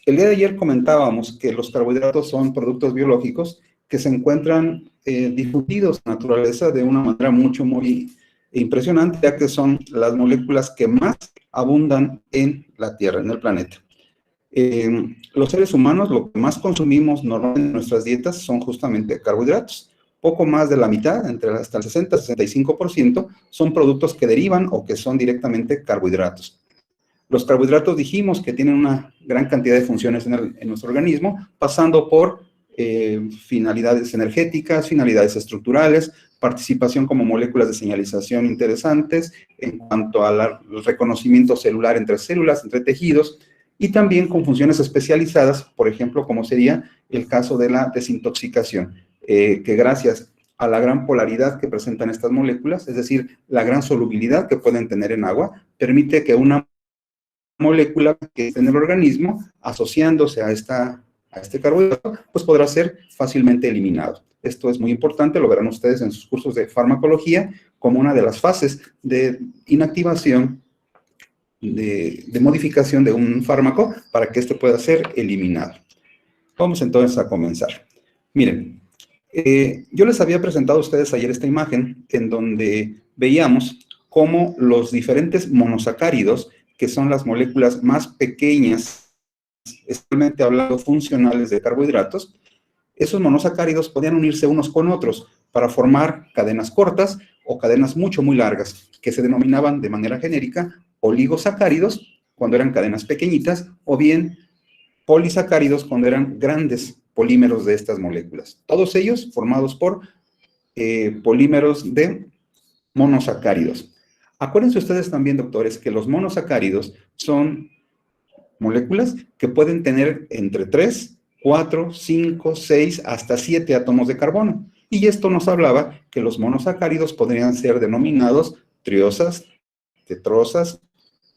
El día de ayer comentábamos que los carbohidratos son productos biológicos que se encuentran difundidos en la naturaleza de una manera muy impresionante, ya que son las moléculas que más abundan en la Tierra, en el planeta. Los seres humanos lo que más consumimos normalmente en nuestras dietas son justamente carbohidratos. Poco más de la mitad, hasta el 60-65%, son productos que derivan o que son directamente carbohidratos. Los carbohidratos dijimos que tienen una gran cantidad de funciones en nuestro organismo, pasando por finalidades energéticas, finalidades estructurales, participación como moléculas de señalización interesantes en cuanto al reconocimiento celular entre células, entre tejidos, y también con funciones especializadas, por ejemplo, como sería el caso de la desintoxicación, que gracias a la gran polaridad que presentan estas moléculas, es decir, la gran solubilidad que pueden tener en agua, permite que una molécula que esté en el organismo, asociándose a este carbohidrato, pues podrá ser fácilmente eliminado. Esto es muy importante, lo verán ustedes en sus cursos de farmacología, como una de las fases de inactivación, de modificación de un fármaco para que este pueda ser eliminado. Vamos entonces a comenzar. Miren, yo les había presentado a ustedes ayer esta imagen en donde veíamos cómo los diferentes monosacáridos, que son las moléculas más pequeñas, especialmente hablando funcionales de carbohidratos, esos monosacáridos podían unirse unos con otros para formar cadenas cortas o cadenas muy largas, que se denominaban de manera genérica oligosacáridos cuando eran cadenas pequeñitas, o bien polisacáridos cuando eran grandes polímeros de estas moléculas. Todos ellos formados por polímeros de monosacáridos. Acuérdense ustedes también, doctores, que los monosacáridos son moléculas que pueden tener entre 3, 4, 5, 6, hasta 7 átomos de carbono. Y esto nos hablaba que los monosacáridos podrían ser denominados triosas, tetrosas,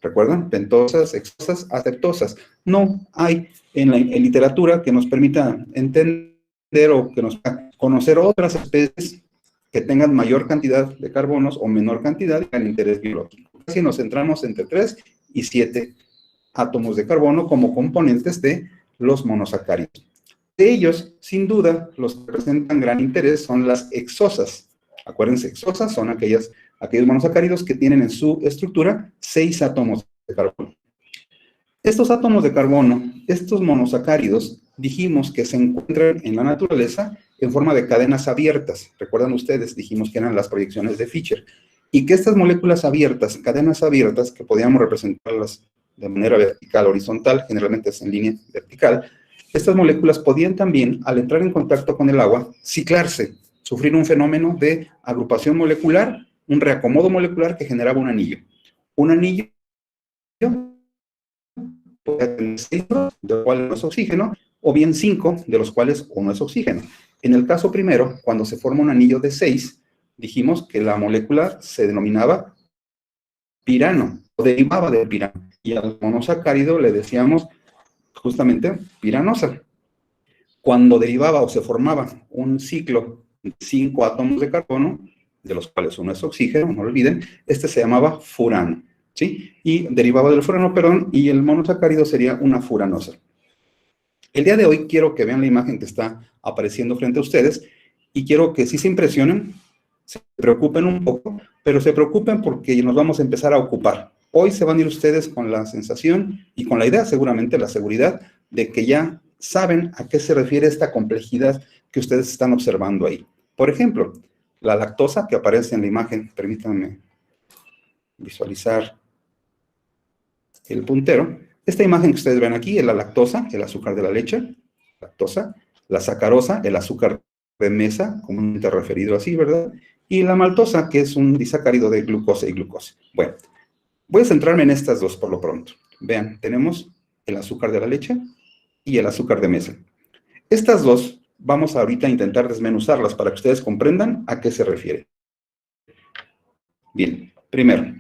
¿recuerdan? Pentosas, hexosas, aceptosas. No hay en la literatura que nos permita entender o que nos permita conocer otras especies que tengan mayor cantidad de carbonos o menor cantidad de interés biológico. Así nos centramos entre 3 y 7 átomos de carbono como componentes de los monosacáridos. De ellos, sin duda, los que presentan gran interés son las hexosas. Acuérdense, hexosas son aquellos monosacáridos que tienen en su estructura 6 átomos de carbono. Estos átomos de carbono, estos monosacáridos, dijimos que se encuentran en la naturaleza en forma de cadenas abiertas. ¿Recuerdan ustedes? Dijimos que eran las proyecciones de Fischer. Y que estas moléculas abiertas, cadenas abiertas, que podíamos representarlas de manera vertical, horizontal, generalmente es en línea vertical, estas moléculas podían también, al entrar en contacto con el agua, ciclarse, sufrir un fenómeno de agrupación molecular, un reacomodo molecular que generaba un anillo. Un anillo puede tener 6, de los cuales uno es oxígeno, o bien 5, de los cuales uno es oxígeno. En el caso primero, cuando se forma un anillo de 6, dijimos que la molécula se denominaba pirano, o derivaba del pirano, y al monosacárido le decíamos justamente piranosa. Cuando derivaba o se formaba un ciclo de 5 átomos de carbono, de los cuales uno es oxígeno, no lo olviden, este se llamaba furano, ¿sí? Y derivaba del furano, perdón, y el monosacárido sería una furanosa. El día de hoy quiero que vean la imagen que está apareciendo frente a ustedes y quiero que sí se impresionen, se preocupen un poco, pero se preocupen porque nos vamos a empezar a ocupar. Hoy se van a ir ustedes con la sensación y con la idea, seguramente la seguridad, de que ya saben a qué se refiere esta complejidad que ustedes están observando ahí. Por ejemplo, la lactosa que aparece en la imagen, permítanme visualizar el puntero. Esta imagen que ustedes ven aquí es la lactosa, el azúcar de la leche, lactosa, la sacarosa, el azúcar de mesa, comúnmente referido así, ¿verdad? Y la maltosa, que es un disacárido de glucosa y glucosa. Bueno, voy a centrarme en estas dos por lo pronto. Vean, tenemos el azúcar de la leche y el azúcar de mesa. Estas dos, vamos ahorita a intentar desmenuzarlas para que ustedes comprendan a qué se refiere. Bien, primero,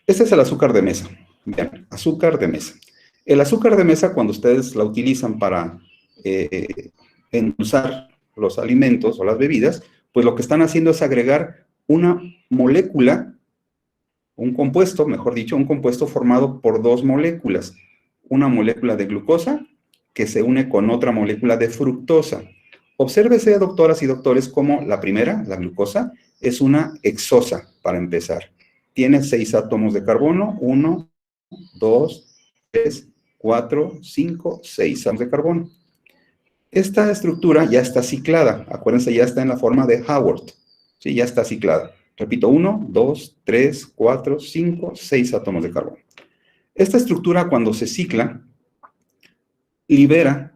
este es el azúcar de mesa. Vean, azúcar de mesa. El azúcar de mesa, cuando ustedes la utilizan para endulzar los alimentos o las bebidas, pues lo que están haciendo es agregar una molécula, un compuesto, mejor dicho, un compuesto formado por dos moléculas. Una molécula de glucosa que se une con otra molécula de fructosa. Obsérvese, doctoras y doctores, cómo la primera, la glucosa, es una hexosa, para empezar. Tiene 6 átomos de carbono, 1, 2, 3, 4, 5, 6 átomos de carbono. Esta estructura ya está ciclada, acuérdense, ya está en la forma de Haworth, ¿sí? Ya está ciclada. Repito, 1, 2, 3, 4, 5, 6 átomos de carbono. Esta estructura, cuando se cicla, libera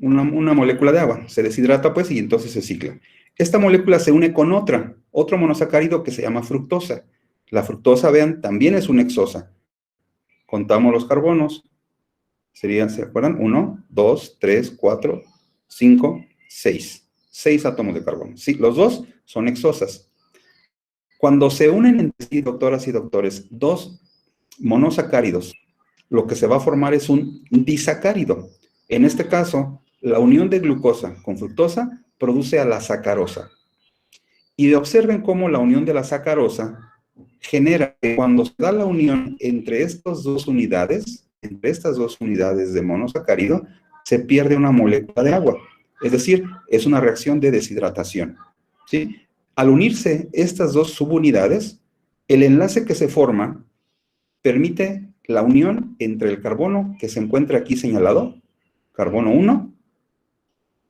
una molécula de agua, se deshidrata pues y entonces se cicla. Esta molécula se une con otro monosacárido que se llama fructosa. La fructosa, vean, también es una hexosa. Contamos los carbonos, serían, ¿se acuerdan? 1, 2, 3, 4, 5, 6. 6 átomos de carbono. Sí, los dos son hexosas. Cuando se unen entre sí, doctoras y doctores, dos monosacáridos, lo que se va a formar es un disacárido. En este caso, la unión de glucosa con fructosa produce a la sacarosa. Y observen cómo la unión de la sacarosa genera que cuando se da la unión entre estas dos unidades de monosacárido, se pierde una molécula de agua. Es decir, es una reacción de deshidratación, ¿sí? Al unirse estas dos subunidades, el enlace que se forma permite la unión entre el carbono que se encuentra aquí señalado, carbono 1,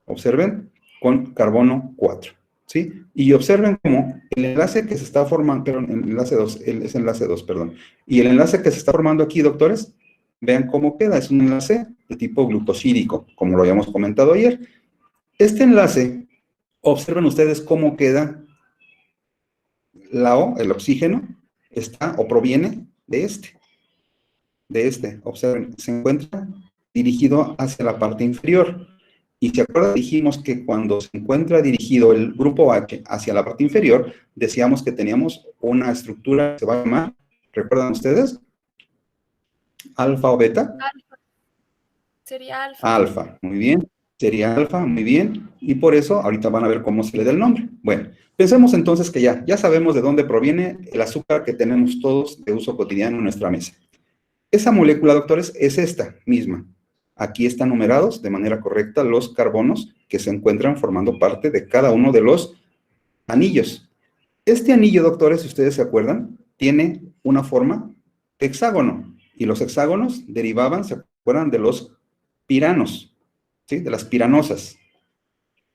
observen, con carbono 4, ¿sí? Y observen cómo el enlace que se está formando, perdón, el enlace 2, es enlace 2, perdón. Y el enlace que se está formando aquí, doctores, vean cómo queda, es un enlace de tipo glucosídico, como lo habíamos comentado ayer. Este enlace, observen ustedes cómo queda la O, el oxígeno, está o proviene de este, observen, se encuentra dirigido hacia la parte inferior. Y se acuerdan, dijimos que cuando se encuentra dirigido el grupo H hacia la parte inferior, decíamos que teníamos una estructura que se va a llamar, ¿recuerdan ustedes? ¿Alfa o beta? Alfa. Sería alfa. Alfa, muy bien. Sería alfa, muy bien. Y por eso ahorita van a ver cómo se le da el nombre. Bueno, pensemos entonces que ya sabemos de dónde proviene el azúcar que tenemos todos de uso cotidiano en nuestra mesa. Esa molécula, doctores, es esta misma. Aquí están numerados de manera correcta los carbonos que se encuentran formando parte de cada uno de los anillos. Este anillo, doctores, si ustedes se acuerdan, tiene una forma hexágono. Y los hexágonos derivaban, ¿se acuerdan? De los piranos, ¿sí? De las piranosas.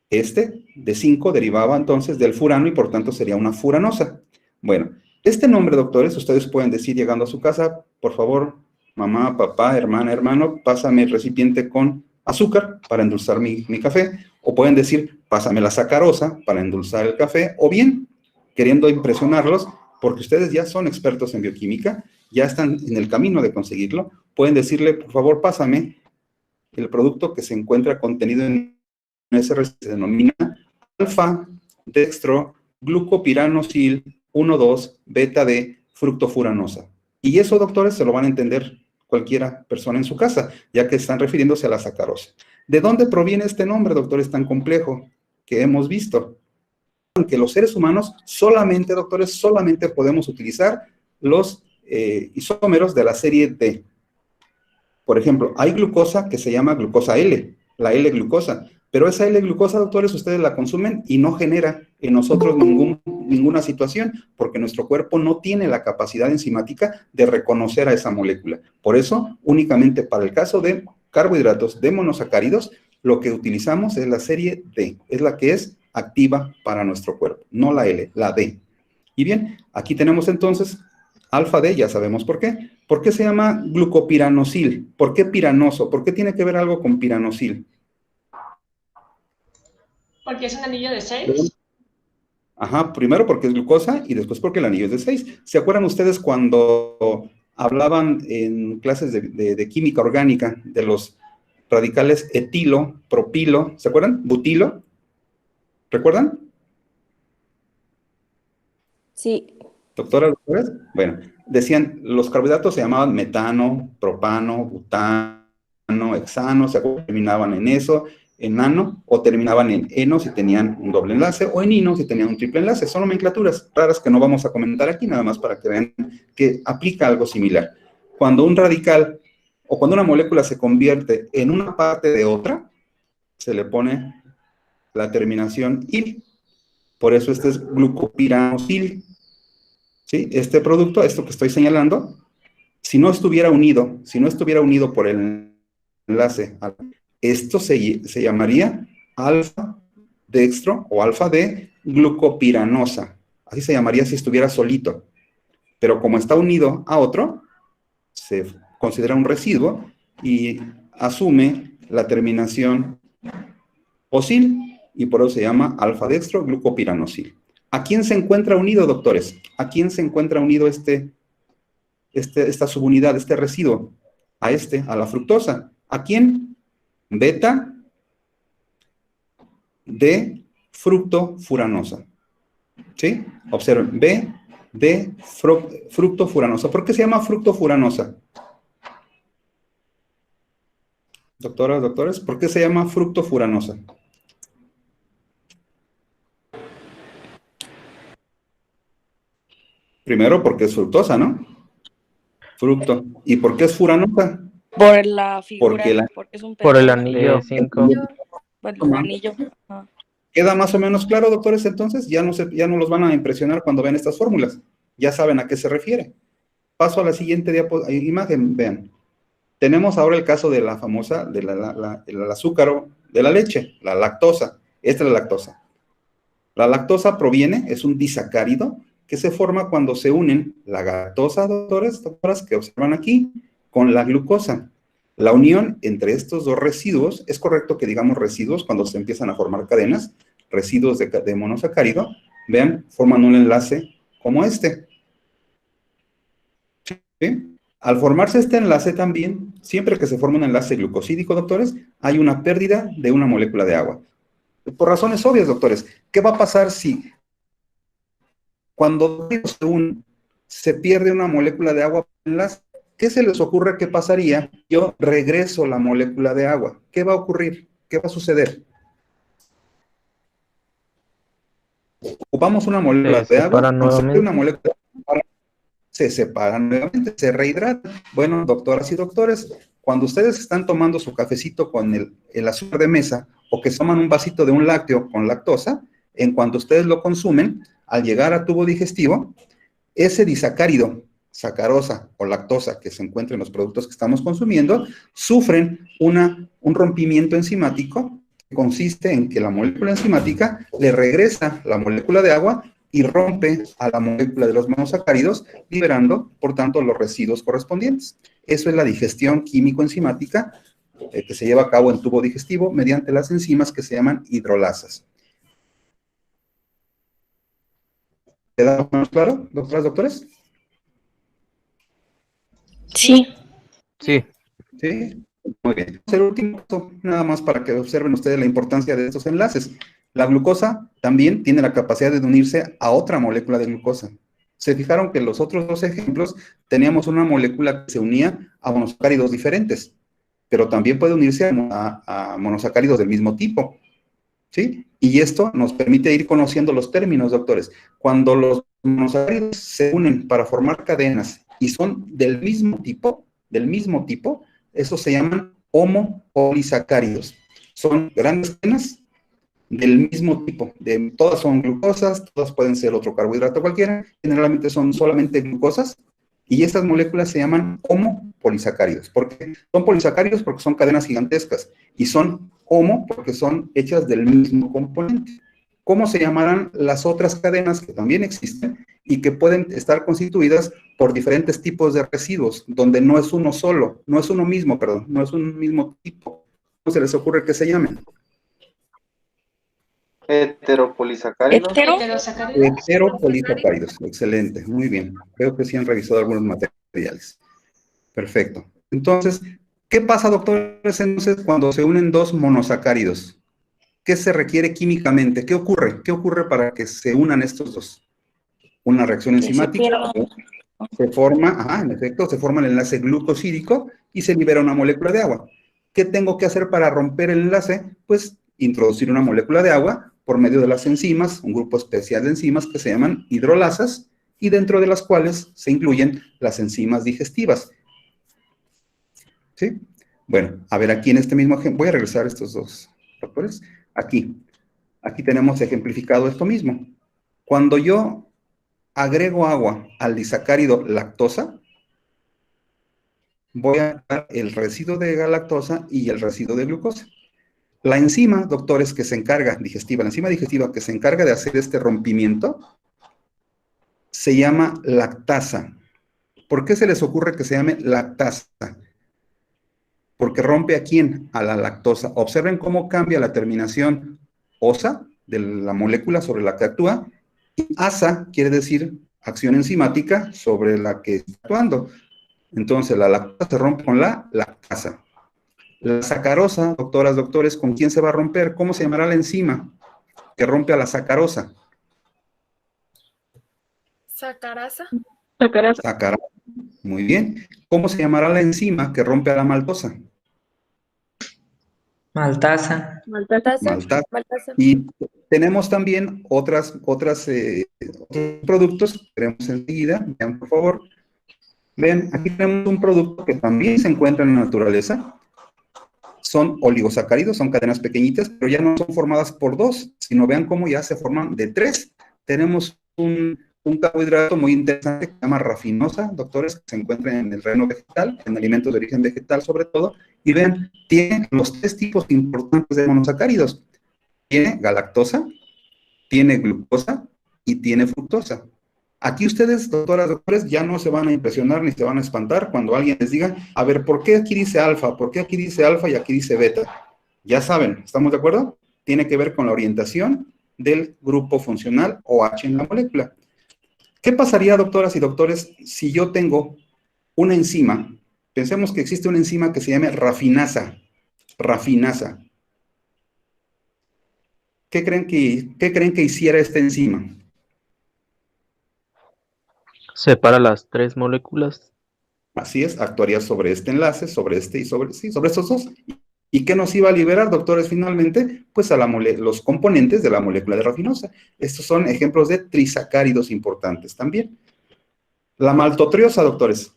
Este de 5 derivaba entonces del furano y por tanto sería una furanosa. Bueno, este nombre, doctores, ustedes pueden decir llegando a su casa, por favor, mamá, papá, hermana, hermano, pásame el recipiente con azúcar para endulzar mi café, o pueden decir, pásame la sacarosa para endulzar el café, o bien, queriendo impresionarlos, porque ustedes ya son expertos en bioquímica, ya están en el camino de conseguirlo, pueden decirle, por favor, pásame el producto que se encuentra contenido en ese se denomina alfa dextro glucopiranosil 1,2 beta D fructofuranosa. Y eso, doctores, se lo van a entender cualquiera persona en su casa, ya que están refiriéndose a la sacarosa. ¿De dónde proviene este nombre, doctores, tan complejo que hemos visto? Que los seres humanos solamente, doctores, solamente podemos utilizar los isómeros de la serie D. Por ejemplo, hay glucosa que se llama glucosa L, la L-glucosa, pero esa L-glucosa, doctores, ustedes la consumen y no genera en nosotros ninguna situación, porque nuestro cuerpo no tiene la capacidad enzimática de reconocer a esa molécula. Por eso, únicamente para el caso de carbohidratos de monosacáridos, lo que utilizamos es la serie D, es la que es activa para nuestro cuerpo, no la L, la D. Y bien, aquí tenemos entonces alfa D, ya sabemos por qué. ¿Por qué se llama glucopiranosil? ¿Por qué piranoso? ¿Por qué tiene que ver algo con piranosil? Porque es un anillo de 6. Ajá, primero porque es glucosa y después porque el anillo es de 6. ¿Se acuerdan ustedes cuando hablaban en clases de química orgánica de los radicales etilo, propilo? ¿Se acuerdan? Butilo. ¿Recuerdan? Sí. Doctora, ¿doctores? Bueno, decían, los carbohidratos se llamaban metano, propano, butano, hexano, ¿se acuerdan? Terminaban en eso, en ano, o terminaban en eno si tenían un doble enlace, o en ino si tenían un triple enlace. Son nomenclaturas raras que no vamos a comentar aquí, nada más para que vean que aplica algo similar. Cuando un radical o cuando una molécula se convierte en una parte de otra, se le pone la terminación -il. Por eso este es glucopiranosil. ¿Sí? Este producto, esto que estoy señalando, si no estuviera unido por el enlace, esto se llamaría alfa-dextro o alfa-D-glucopiranosa. Así se llamaría si estuviera solito. Pero como está unido a otro, se considera un residuo y asume la terminación osil y por eso se llama alfa-dextro glucopiranosil. ¿A quién se encuentra unido, doctores? ¿A quién se encuentra unido esta subunidad, este residuo? A la fructosa. ¿A quién? Beta de fructofuranosa. ¿Sí? Observen, B de fructofuranosa. ¿Por qué se llama fructofuranosa? Doctoras, doctores, ¿por qué se llama fructofuranosa? Primero, porque es fructosa, ¿no? Fructo. ¿Y por qué es furanosa? Por la figura, porque es un Por el pentágono. anillo 5. Bueno, el anillo. Ajá. ¿Queda más o menos claro, doctores, entonces? Ya no los van a impresionar cuando vean estas fórmulas. Ya saben a qué se refiere. Paso a la siguiente imagen, vean. Tenemos ahora el caso de la famosa, el azúcar de la leche, la lactosa. Esta es la lactosa. La lactosa es un disacárido que se forma cuando se unen la galactosa, doctoras, que observan aquí, con la glucosa. La unión entre estos dos residuos, es correcto que digamos residuos cuando se empiezan a formar cadenas, residuos de monosacárido, vean, forman un enlace como este. ¿Sí? Al formarse este enlace también, siempre que se forma un enlace glucosídico, doctores, hay una pérdida de una molécula de agua. Por razones obvias, doctores. ¿Qué va a pasar si cuando se pierde una molécula de agua por enlace? ¿Qué se les ocurre que pasaría? Yo regreso la molécula de agua. ¿Qué va a ocurrir? ¿Qué va a suceder? Ocupamos una molécula de agua. Se separan nuevamente, se rehidratan. Bueno, doctoras y doctores, cuando ustedes están tomando su cafecito con el azúcar de mesa o que toman un vasito de un lácteo con lactosa, en cuanto ustedes lo consumen, al llegar a tubo digestivo, ese disacárido, sacarosa o lactosa que se encuentra en los productos que estamos consumiendo, sufren un rompimiento enzimático que consiste en que la molécula enzimática le regresa la molécula de agua y rompe a la molécula de los monosacáridos, liberando, por tanto, los residuos correspondientes. Eso es la digestión químico-enzimática que se lleva a cabo en tubo digestivo mediante las enzimas que se llaman hidrolasas. ¿Queda más claro, doctoras, doctores? Sí. Sí. Sí, muy bien. El último paso, nada más para que observen ustedes la importancia de estos enlaces. La glucosa también tiene la capacidad de unirse a otra molécula de glucosa. Se fijaron que en los otros dos ejemplos teníamos una molécula que se unía a monosacáridos diferentes, pero también puede unirse a monosacáridos del mismo tipo, ¿sí? Y esto nos permite ir conociendo los términos, doctores. Cuando los monosacáridos se unen para formar cadenas y son del mismo tipo, esos se llaman homopolisacáridos. Son grandes cadenas del mismo tipo, todas son glucosas, todas pueden ser otro carbohidrato cualquiera, generalmente son solamente glucosas, y estas moléculas se llaman homopolisacáridos. ¿Por qué? Son polisacáridos porque son cadenas gigantescas, y son homo porque son hechas del mismo componente. ¿Cómo se llamarán las otras cadenas que también existen y que pueden estar constituidas por diferentes tipos de residuos, donde no es uno solo, no es uno mismo, perdón, no es un mismo tipo? ¿Cómo se les ocurre que se llamen? Heteropolisacáridos. Heteropolisacáridos, excelente, muy bien. Creo que sí han revisado algunos materiales. Perfecto. Entonces, ¿qué pasa, doctores, entonces, cuando se unen dos monosacáridos? ¿Qué se requiere químicamente? ¿Qué ocurre? ¿Qué ocurre para que se unan estos dos? Una reacción enzimática. Se forma, en efecto, se forma el enlace glucosídico y se libera una molécula de agua. ¿Qué tengo que hacer para romper el enlace? Pues introducir una molécula de agua por medio de las enzimas, un grupo especial de enzimas que se llaman hidrolasas, y dentro de las cuales se incluyen las enzimas digestivas. ¿Sí? Bueno, a ver, aquí en este mismo ejemplo, voy a regresar a estos dos factores. Aquí tenemos ejemplificado esto mismo. Cuando yo agrego agua al disacárido lactosa, voy a dar el residuo de galactosa y el residuo de glucosa. La enzima, doctores, que se encarga, digestiva, la enzima digestiva que se encarga de hacer este rompimiento, se llama lactasa. ¿Por qué se les ocurre que se llame lactasa? Porque rompe ¿a quién? A la lactosa. Observen cómo cambia la terminación osa de la molécula sobre la que actúa, y asa quiere decir acción enzimática sobre la que está actuando. Entonces, la lactosa se rompe con la lactasa. La sacarosa, doctoras, doctores, ¿con quién se va a romper? ¿Cómo se llamará la enzima que rompe a la sacarosa? Sacarasa. Sacarasa. Muy bien. ¿Cómo se llamará la enzima que rompe a la maltosa? Maltasa. Maltasa. Y tenemos también otros productos que veremos enseguida. Vean, por favor. Ven, aquí tenemos un producto que también se encuentra en la naturaleza. Son oligosacáridos, son cadenas pequeñitas, pero ya no son formadas por dos, sino vean cómo ya se forman de tres. Tenemos un carbohidrato muy interesante que se llama rafinosa, doctores, que se encuentra en el reino vegetal, en alimentos de origen vegetal sobre todo, y vean, tiene los tres tipos importantes de monosacáridos. Tiene galactosa, tiene glucosa y tiene fructosa. Aquí ustedes, doctoras, doctores, ya no se van a impresionar ni se van a espantar cuando alguien les diga, a ver, ¿por qué aquí dice alfa? ¿Por qué aquí dice alfa y aquí dice beta? Ya saben, ¿estamos de acuerdo? Tiene que ver con la orientación del grupo funcional OH en la molécula. ¿Qué pasaría, doctoras y doctores, si yo tengo una enzima? Pensemos que existe una enzima que se llame rafinasa. Rafinasa. ¿Qué creen que hiciera esta enzima? Separa las tres moléculas. Así es, actuaría sobre este enlace, sobre este y sobre estos dos. ¿Y qué nos iba a liberar, doctores, finalmente? Pues a los componentes de la molécula de rafinosa. Estos son ejemplos de trisacáridos importantes también. La maltotriosa, doctores,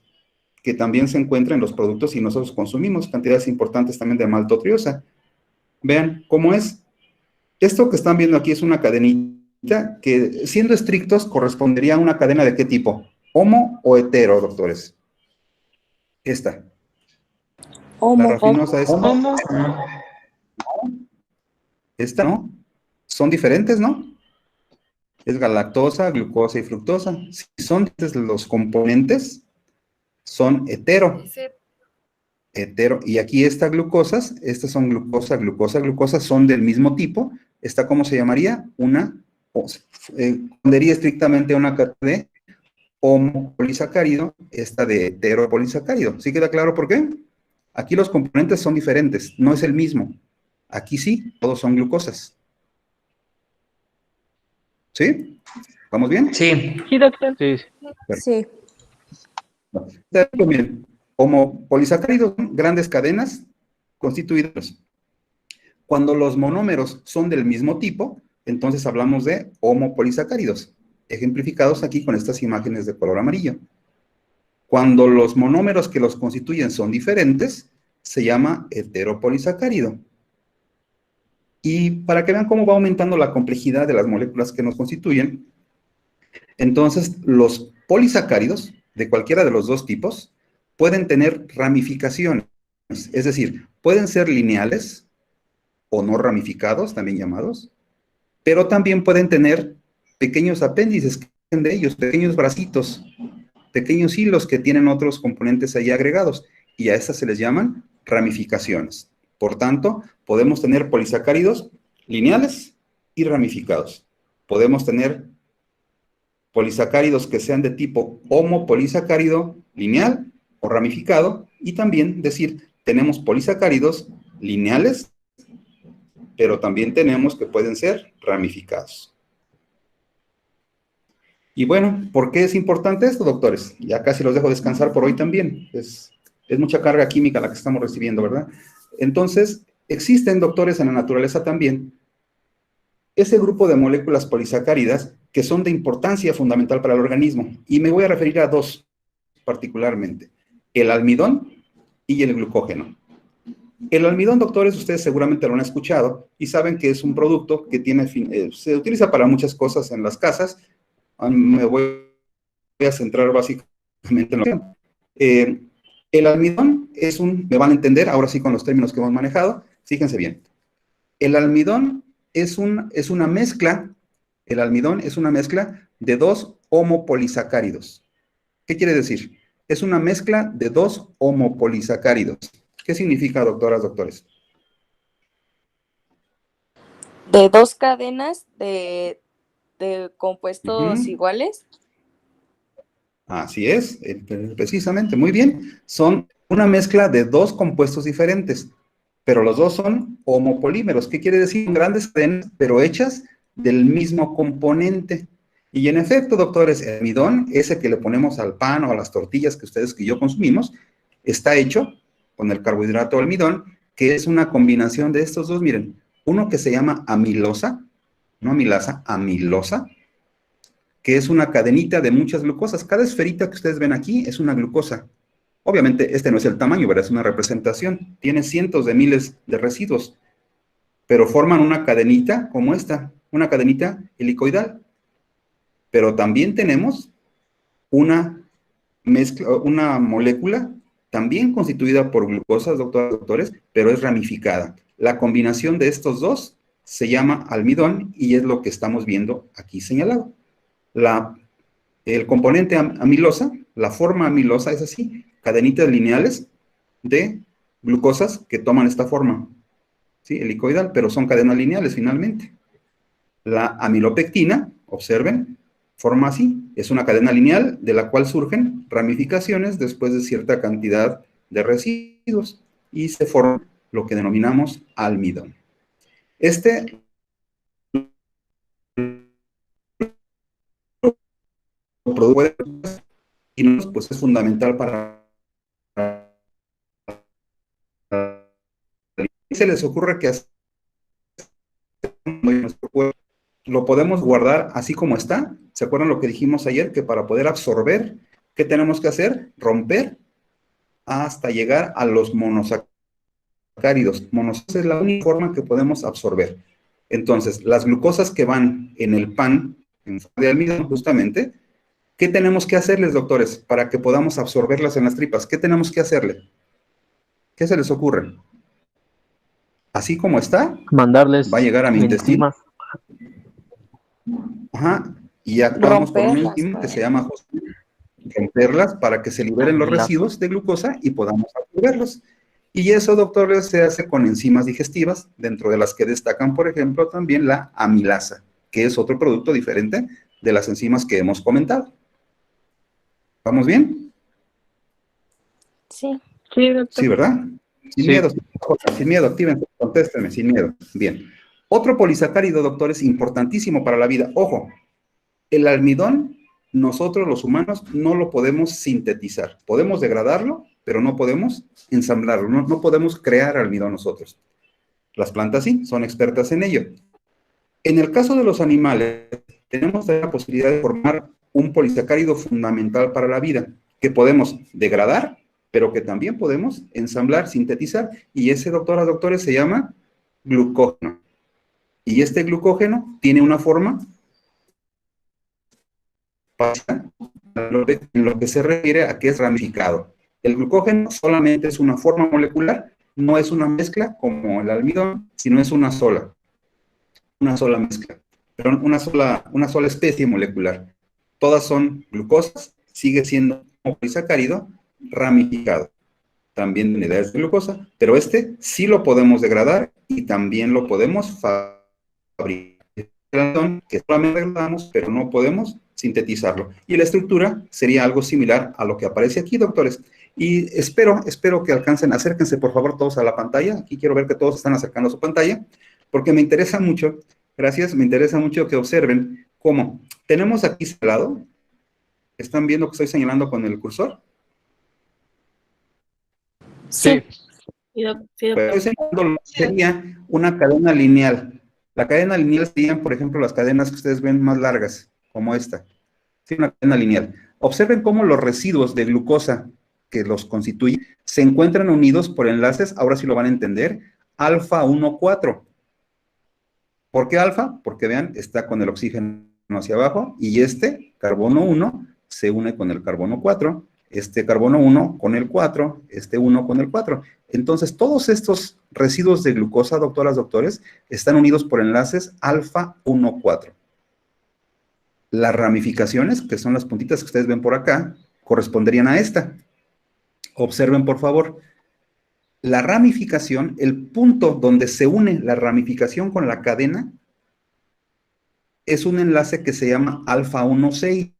que también se encuentra en los productos y nosotros consumimos cantidades importantes también de maltotriosa. Vean cómo es. Esto que están viendo aquí es una cadenita que, siendo estrictos, correspondería a una cadena ¿de qué tipo? ¿Homo o hetero, doctores? Esta. Homo. La rafinosa es Homo. Esta, ¿no? Son diferentes, ¿no? Es galactosa, glucosa y fructosa. Si son diferentes los componentes, son hetero. Hetero. Y aquí estas glucosas, estas son glucosa, glucosa, glucosa, son del mismo tipo. ¿Esta cómo se llamaría? Correspondería estrictamente a una cadena de homopolisacárido, esta de heteropolisacárido. ¿Sí queda claro por qué? Aquí los componentes son diferentes, no es el mismo. Aquí sí, todos son glucosas. ¿Sí? ¿Vamos bien? Sí. Sí, doctor. Sí. Sí. Miren, homopolisacáridos son grandes cadenas constituidas. Cuando los monómeros son del mismo tipo, entonces hablamos de homopolisacáridos, ejemplificados aquí con estas imágenes de color amarillo. Cuando los monómeros que los constituyen son diferentes, se llama heteropolisacárido. Y para que vean cómo va aumentando la complejidad de las moléculas que nos constituyen, entonces los polisacáridos, de cualquiera de los dos tipos, pueden tener ramificaciones. Es decir, pueden ser lineales o no ramificados, también llamados, pero también pueden tener pequeños apéndices de ellos, pequeños bracitos, pequeños hilos que tienen otros componentes ahí agregados, y a estas se les llaman ramificaciones. Por tanto, podemos tener polisacáridos lineales y ramificados. Podemos tener polisacáridos que sean de tipo homopolisacárido lineal o ramificado, y también decir, tenemos polisacáridos lineales, pero también tenemos que pueden ser ramificados. Y bueno, ¿por qué es importante esto, doctores? Ya casi los dejo descansar por hoy también. Es mucha carga química la que estamos recibiendo, ¿verdad? Entonces, existen, doctores, en la naturaleza también ese grupo de moléculas polisacáridas que son de importancia fundamental para el organismo. Y me voy a referir a dos particularmente. El almidón y el glucógeno. El almidón, doctores, ustedes seguramente lo han escuchado y saben que es un producto que tiene se utiliza para muchas cosas en las casas. Me voy a centrar básicamente en lo que... el almidón es me van a entender, ahora sí con los términos que hemos manejado, fíjense bien. El almidón es una mezcla, el almidón es una mezcla de dos homopolisacáridos. ¿Qué quiere decir? Es una mezcla de dos homopolisacáridos. ¿Qué significa, doctoras, doctores? De dos cadenas de compuestos iguales. Así es, precisamente, muy bien. Son una mezcla de dos compuestos diferentes, pero los dos son homopolímeros. ¿Qué quiere decir? Son grandes cadenas, pero hechas del mismo componente. Y en efecto, doctores, el almidón, ese que le ponemos al pan o a las tortillas que ustedes y yo consumimos, está hecho con el carbohidrato almidón, que es una combinación de estos dos. Miren, uno que se llama amilosa, no amilasa, amilosa, que es una cadenita de muchas glucosas. Cada esferita que ustedes ven aquí es una glucosa. Obviamente, este no es el tamaño, ¿verdad? Es una representación. Tiene cientos de miles de residuos, pero forman una cadenita como esta, una cadenita helicoidal. Pero también tenemos una molécula también constituida por glucosas, doctores, pero es ramificada. La combinación de estos dos se llama almidón y es lo que estamos viendo aquí señalado. El componente amilosa, la forma amilosa es así, cadenitas lineales de glucosas que toman esta forma, ¿sí? Helicoidal, pero son cadenas lineales finalmente. La amilopectina, observen, forma así, es una cadena lineal de la cual surgen ramificaciones después de cierta cantidad de residuos y se forma lo que denominamos almidón. Este producto y pues es fundamental para... ¿Se les ocurre que lo podemos guardar así como está? ¿Se acuerdan lo que dijimos ayer? Que para poder absorber, ¿qué tenemos que hacer? Romper hasta llegar a los monosacáridos. Monosacáridos es la única forma que podemos absorber. Entonces, las glucosas que van en el pan, en forma de almidón justamente, ¿qué tenemos que hacerles, doctores, para que podamos absorberlas en las tripas? ¿Qué tenemos que hacerle? ¿Qué se les ocurre? Así como está, mandarles va a llegar a mi intestino. Ajá, y actuamos con un enzima que se llama romperlas para que se liberen los residuos de glucosa y podamos absorberlos. Y eso, doctores, se hace con enzimas digestivas, dentro de las que destacan, por ejemplo, también la amilasa, que es otro producto diferente de las enzimas que hemos comentado. ¿Vamos bien? Sí. Sí, doctor. Sí, ¿verdad? Sin miedo, actívense, contéstenme, sin miedo. Bien. Otro polisacárido, doctores, importantísimo para la vida. Ojo, el almidón, nosotros los humanos no lo podemos sintetizar. Podemos degradarlo, pero no podemos ensamblarlo. No podemos crear almidón nosotros. Las plantas sí, son expertas en ello. En el caso de los animales, tenemos la posibilidad de formar un polisacárido fundamental para la vida, que podemos degradar, pero que también podemos ensamblar, sintetizar, y ese, doctores, se llama glucógeno. Y este glucógeno tiene una forma en lo que se refiere a que es ramificado. El glucógeno solamente es una forma molecular, no es una mezcla como el almidón, sino es una sola mezcla, pero una sola especie molecular. Todas son glucosas, sigue siendo un polisacárido ramificado. También en unidades de glucosa, pero este sí lo podemos degradar y también lo podemos fabricar. Que solamente degradamos, pero no podemos sintetizarlo. Y la estructura sería algo similar a lo que aparece aquí, doctores. Y espero que alcancen, acérquense por favor todos a la pantalla. Aquí quiero ver que todos están acercando a su pantalla, porque me interesa mucho, gracias, me interesa mucho que observen cómo tenemos aquí señalado, ¿están viendo que estoy señalando con el cursor? Sí. Sí, doctor. Pues sería una cadena lineal. La cadena lineal serían, por ejemplo, las cadenas que ustedes ven más largas, como esta. Sí, una cadena lineal. Observen cómo los residuos de glucosa que los constituyen, se encuentran unidos por enlaces, ahora sí lo van a entender, alfa 1,4. ¿Por qué alfa? Porque vean, está con el oxígeno hacia abajo y este, carbono 1, se une con el carbono 4, este carbono 1 con el 4, este 1 con el 4. Entonces, todos estos residuos de glucosa, doctoras, doctores, están unidos por enlaces alfa 1,4. Las ramificaciones, que son las puntitas que ustedes ven por acá, corresponderían a esta. Observen, por favor. La ramificación, el punto donde se une la ramificación con la cadena, es un enlace que se llama alfa 1,6.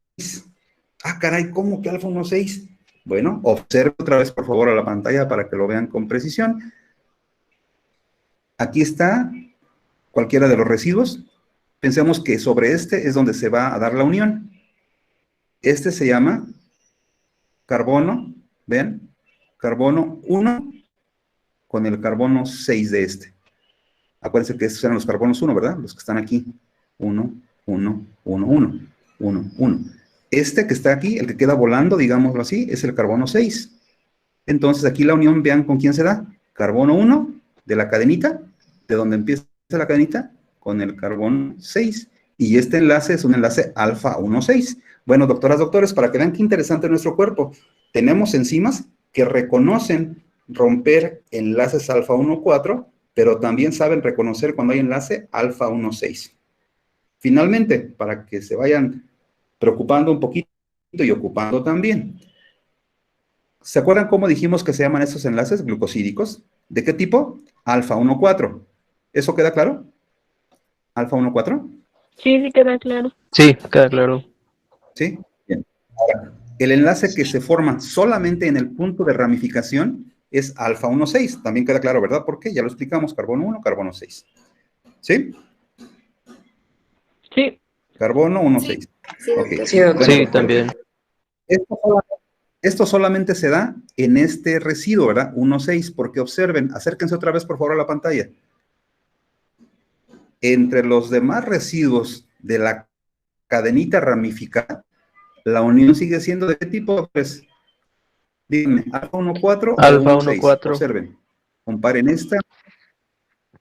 Ah, caray, ¿cómo que alfa 1,6? Bueno, observe otra vez, por favor, a la pantalla para que lo vean con precisión. Aquí está cualquiera de los residuos. Pensemos que sobre este es donde se va a dar la unión. Este se llama carbono, ¿ven? Carbono 1 con el carbono 6 de este. Acuérdense que estos eran los carbonos 1, ¿verdad? Los que están aquí. 1, 1, 1, 1, 1, 1. Este que está aquí, el que queda volando, digámoslo así, es el carbono 6. Entonces, aquí la unión, vean con quién se da. Carbono 1 de la cadenita, de donde empieza la cadenita, con el carbono 6. Y este enlace es un enlace alfa 1,6. Bueno, doctoras, doctores, para que vean qué interesante es nuestro cuerpo, tenemos enzimas que reconocen romper enlaces alfa 1,4, pero también saben reconocer cuando hay enlace alfa 1,6. Finalmente, para que se vayan preocupando un poquito y ocupando también. ¿Se acuerdan cómo dijimos que se llaman estos enlaces glucosídicos? ¿De qué tipo? Alfa 1,4. ¿Eso queda claro? ¿Alfa 1,4? Sí, sí queda claro. Sí, queda claro. ¿Sí? Bien. Ahora, el enlace que se forma solamente en el punto de ramificación es alfa 1,6. También queda claro, ¿verdad? ¿Por qué? Ya lo explicamos, carbono 1, carbono 6. ¿Sí? Sí. Carbono 1,6. Sí, Okay. doctor. Sí, Bueno, también. Esto solamente se da en este residuo, ¿verdad? 1,6, porque observen, acérquense otra vez por favor a la pantalla. Entre los demás residuos de la cadenita ramificada, la unión sigue siendo ¿de qué tipo? Pues, díganme, alfa 1,4 o Alfa 1,6. 1,4. Observen, comparen esta.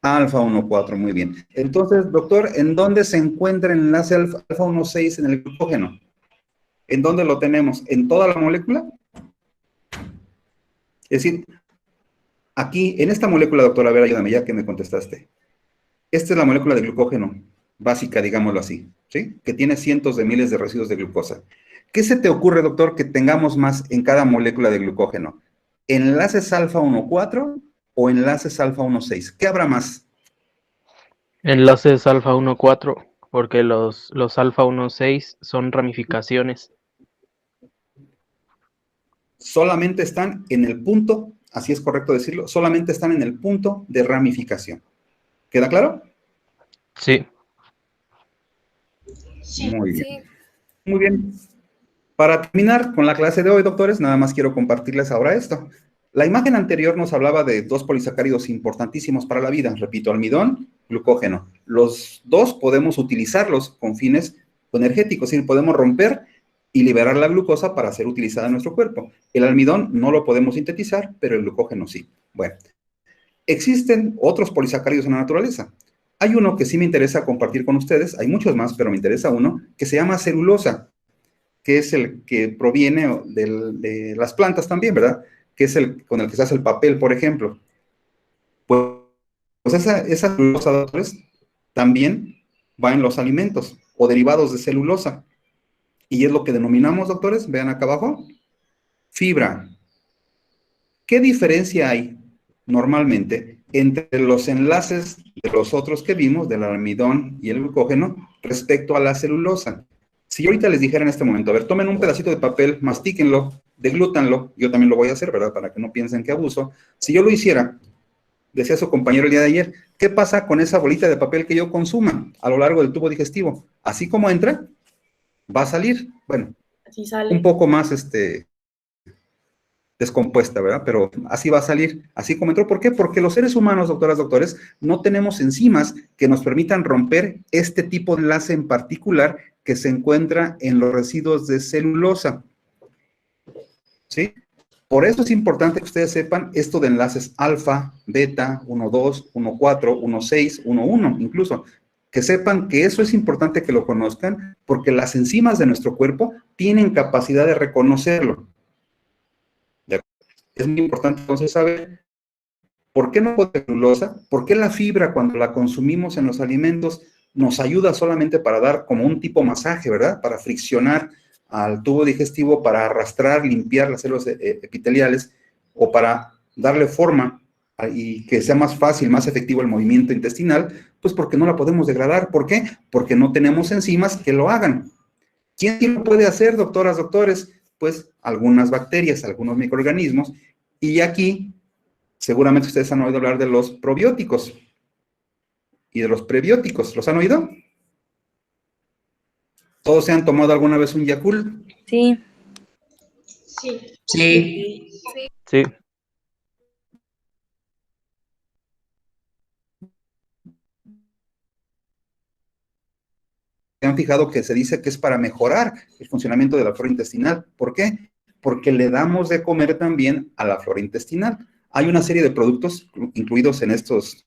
Alfa 1,4, muy bien. Entonces, doctor, ¿en dónde se encuentra el enlace alfa 1,6 en el glucógeno? ¿En dónde lo tenemos? ¿En toda la molécula? Es decir, aquí, en esta molécula, doctora, a ver, ayúdame, ya que me contestaste. Esta es la molécula de glucógeno básica, digámoslo así, ¿sí? Que tiene cientos de miles de residuos de glucosa. ¿Qué se te ocurre, doctor, que tengamos más en cada molécula de glucógeno? ¿Enlaces alfa 1,4 o enlaces alfa 1,6? ¿Qué habrá más? Enlaces alfa 1,4, porque los alfa 1,6 son ramificaciones. Solamente están en el punto, así es correcto decirlo, solamente están en el punto de ramificación. ¿Queda claro? Sí. Sí. Muy bien. Sí. Muy bien. Para terminar con la clase de hoy, doctores, nada más quiero compartirles ahora esto. La imagen anterior nos hablaba de dos polisacáridos importantísimos para la vida. Repito, almidón, glucógeno. Los dos podemos utilizarlos con fines energéticos, es decir, podemos romper y liberar la glucosa para ser utilizada en nuestro cuerpo. El almidón no lo podemos sintetizar, pero el glucógeno sí. Bueno, existen otros polisacáridos en la naturaleza. Hay uno que sí me interesa compartir con ustedes, hay muchos más, pero me interesa uno, que se llama celulosa, que es el que proviene de las plantas también, ¿verdad? Que es el con el que se hace el papel, por ejemplo. Pues esa celulosa, doctores, también va en los alimentos o derivados de celulosa. Y es lo que denominamos, doctores, vean acá abajo, fibra. ¿Qué diferencia hay normalmente entre los enlaces de los otros que vimos, del almidón y el glucógeno, respecto a la celulosa? Si yo ahorita les dijera en este momento, a ver, tomen un pedacito de papel, mastíquenlo, deglútanlo, yo también lo voy a hacer, ¿verdad? Para que no piensen que abuso. Si yo lo hiciera, decía su compañero el día de ayer, ¿qué pasa con esa bolita de papel que yo consuma a lo largo del tubo digestivo? Así como entra, va a salir, bueno, Así sale. un poco más descompuesta, ¿verdad? Pero así va a salir, así como entró. ¿Por qué? Porque los seres humanos, doctoras, doctores, no tenemos enzimas que nos permitan romper este tipo de enlace en particular que se encuentra en los residuos de celulosa. ¿Sí? Por eso es importante que ustedes sepan esto de enlaces alfa, beta, 1,2, 1,4, 1,6, 1,1, incluso. Que sepan que eso es importante que lo conozcan, porque las enzimas de nuestro cuerpo tienen capacidad de reconocerlo. Es muy importante entonces saber por qué no puede glucosa, por qué la fibra cuando la consumimos en los alimentos nos ayuda solamente para dar como un tipo masaje, ¿verdad? Para friccionar al tubo digestivo, para arrastrar, limpiar las células epiteliales o para darle forma y que sea más fácil, más efectivo el movimiento intestinal, pues porque no la podemos degradar. ¿Por qué? Porque no tenemos enzimas que lo hagan. ¿Quién sí lo puede hacer, doctoras, doctores? Pues algunas bacterias, algunos microorganismos. Y aquí, seguramente ustedes han oído hablar de los probióticos y de los prebióticos. ¿Los han oído? ¿Todos se han tomado alguna vez un Yakult? Sí. Sí. Sí. Sí. ¿Se han fijado que se dice que es para mejorar el funcionamiento de la flora intestinal? ¿Por qué? Porque le damos de comer también a la flora intestinal. Hay una serie de productos incluidos en estos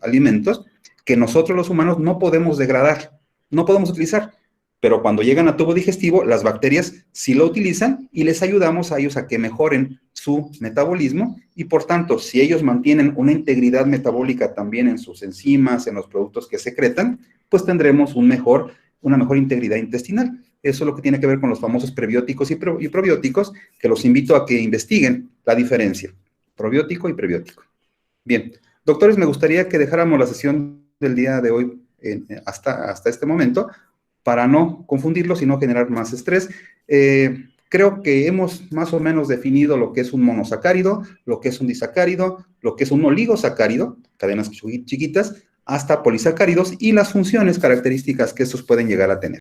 alimentos que nosotros los humanos no podemos degradar, no podemos utilizar, pero cuando llegan a tubo digestivo, las bacterias sí lo utilizan y les ayudamos a ellos a que mejoren su metabolismo y por tanto, si ellos mantienen una integridad metabólica también en sus enzimas, en los productos que secretan, pues tendremos una mejor integridad intestinal. Eso es lo que tiene que ver con los famosos prebióticos y probióticos, que los invito a que investiguen la diferencia, probiótico y prebiótico. Bien, doctores, me gustaría que dejáramos la sesión del día de hoy hasta este momento, para no confundirlos y no generar más estrés. Creo que hemos más o menos definido lo que es un monosacárido, lo que es un disacárido, lo que es un oligosacárido, cadenas chiquitas, hasta polisacáridos y las funciones características que estos pueden llegar a tener.